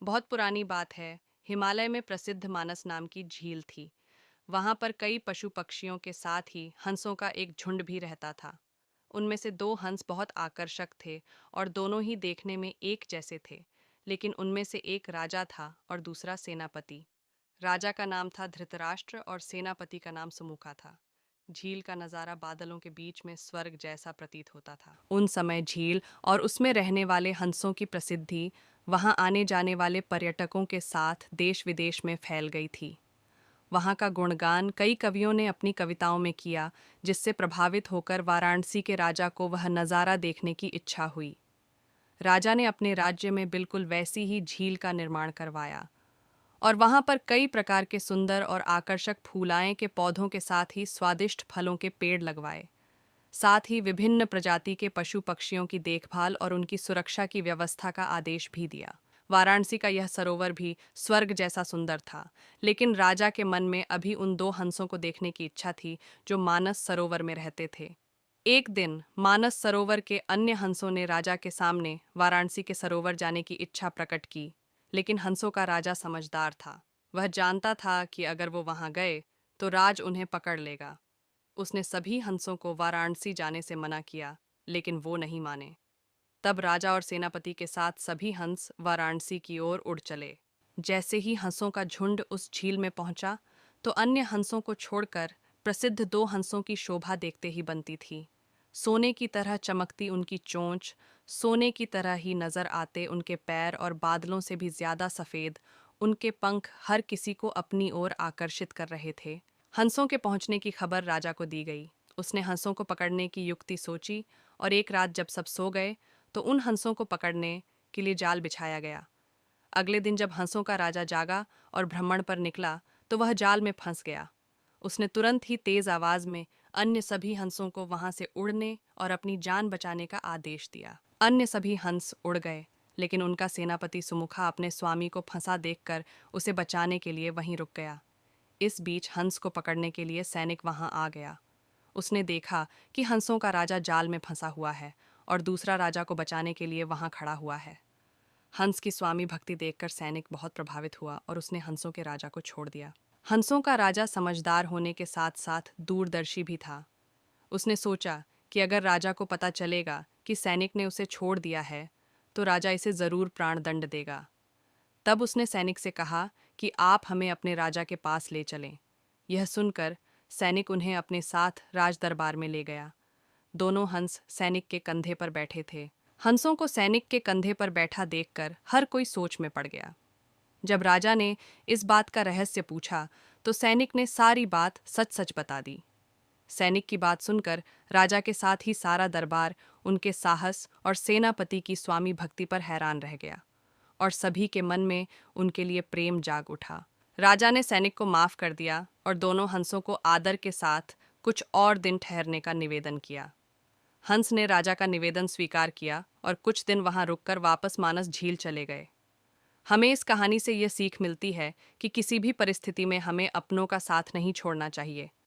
बहुत पुरानी बात है। हिमालय में प्रसिद्ध मानस नाम की झील थी। वहां पर कई पशु पक्षियों के साथ ही हंसों का एक झुंड भी रहता था। उनमें से दो हंस बहुत आकर्षक थे और दोनों ही देखने में एक जैसे थे। लेकिन उनमें से एक राजा था और दूसरा सेनापति। राजा का नाम था धृतराष्ट्र और सेनापति का नाम सुमुखा था। झील का नज़ारा बादलों के बीच में स्वर्ग जैसा प्रतीत होता था। उन समय झील और उसमें रहने वाले हंसों की प्रसिद्धि वहां आने जाने वाले पर्यटकों के साथ देश विदेश में फैल गई थी। वहां का गुणगान कई कवियों ने अपनी कविताओं में किया, जिससे प्रभावित होकर वाराणसी के राजा को वह नज़ारा देखने की इच्छा हुई। राजा ने अपने राज्य में बिल्कुल वैसी ही झील का निर्माण करवाया और वहां पर कई प्रकार के सुंदर और आकर्षक फूलाएं के पौधों के साथ ही स्वादिष्ट फलों के पेड़ लगवाए। साथ ही विभिन्न प्रजाति के पशु पक्षियों की देखभाल और उनकी सुरक्षा की व्यवस्था का आदेश भी दिया। वाराणसी का यह सरोवर भी स्वर्ग जैसा सुंदर था, लेकिन राजा के मन में अभी उन दो हंसों को देखने की इच्छा थी जो मानस सरोवर में रहते थे। एक दिन मानस सरोवर के अन्य हंसों ने राजा के सामने वाराणसी के सरोवर जाने की इच्छा प्रकट की, लेकिन हंसों का राजा समझदार था। वह जानता था कि अगर वो वहां गए तो राज उन्हें पकड़ लेगा। उसने सभी हंसों को वाराणसी जाने से मना किया, लेकिन वो नहीं माने। तब राजा और सेनापति के साथ सभी हंस वाराणसी की ओर उड़ चले। जैसे ही हंसों का झुंड उस झील में पहुंचा, तो अन्य हंसों को छोड़कर प्रसिद्ध दो हंसों की शोभा देखते ही बनती थी। सोने की तरह चमकती उनकी चोंच, सोने की तरह ही नजर आते उनके पैर और बादलों से भी ज्यादा सफेद उनके पंख हर किसी को अपनी ओर आकर्षित कर रहे थे। हंसों के पहुंचने की खबर राजा को दी गई। उसने हंसों को पकड़ने की युक्ति सोची और एक रात जब सब सो गए तो उन हंसों को पकड़ने के लिए जाल बिछाया गया। अगले दिन जब हंसों का राजा जागा और भ्रमण पर निकला तो वह जाल में फंस गया। उसने तुरंत ही तेज आवाज में अन्य सभी हंसों को वहां से उड़ने और अपनी जान बचाने का आदेश दिया। अन्य सभी हंस उड़ गए, लेकिन उनका सेनापति सुमुखा अपने स्वामी को फंसा देखकर उसे बचाने के लिए वहीं रुक गया। इस बीच हंस को पकड़ने के लिए सैनिक वहां आ गया। उसने देखा कि हंसों का राजा जाल में फंसा हुआ है और दूसरा राजा को बचाने के लिए वहां खड़ा हुआ है। हंस की स्वामी भक्ति देखकर सैनिक बहुत प्रभावित हुआ और उसने हंसों के राजा को छोड़ दिया। हंसों का राजा समझदार होने के साथ साथ दूरदर्शी भी था। उसने सोचा कि अगर राजा को पता चलेगा कि सैनिक ने उसे छोड़ दिया है तो राजा इसे जरूर प्राणदंड देगा। तब उसने सैनिक से कहा कि आप हमें अपने राजा के पास ले चलें। यह सुनकर सैनिक उन्हें अपने साथ राज दरबार में ले गया। दोनों हंस सैनिक के कंधे पर बैठे थे। हंसों को सैनिक के कंधे पर बैठा देखकर हर कोई सोच में पड़ गया। जब राजा ने इस बात का रहस्य पूछा तो सैनिक ने सारी बात सच सच बता दी। सैनिक की बात सुनकर राजा के साथ ही सारा दरबार उनके साहस और सेनापति की स्वामी भक्ति पर हैरान रह गया और सभी के मन में उनके लिए प्रेम जाग उठा। राजा ने सैनिक को माफ कर दिया और दोनों हंसों को आदर के साथ कुछ और दिन ठहरने का निवेदन किया। हंस ने राजा का निवेदन स्वीकार किया और कुछ दिन वहां रुककर वापस मानस झील चले गए। हमें इस कहानी से यह सीख मिलती है कि किसी भी परिस्थिति में हमें अपनों का साथ नहीं छोड़ना चाहिए।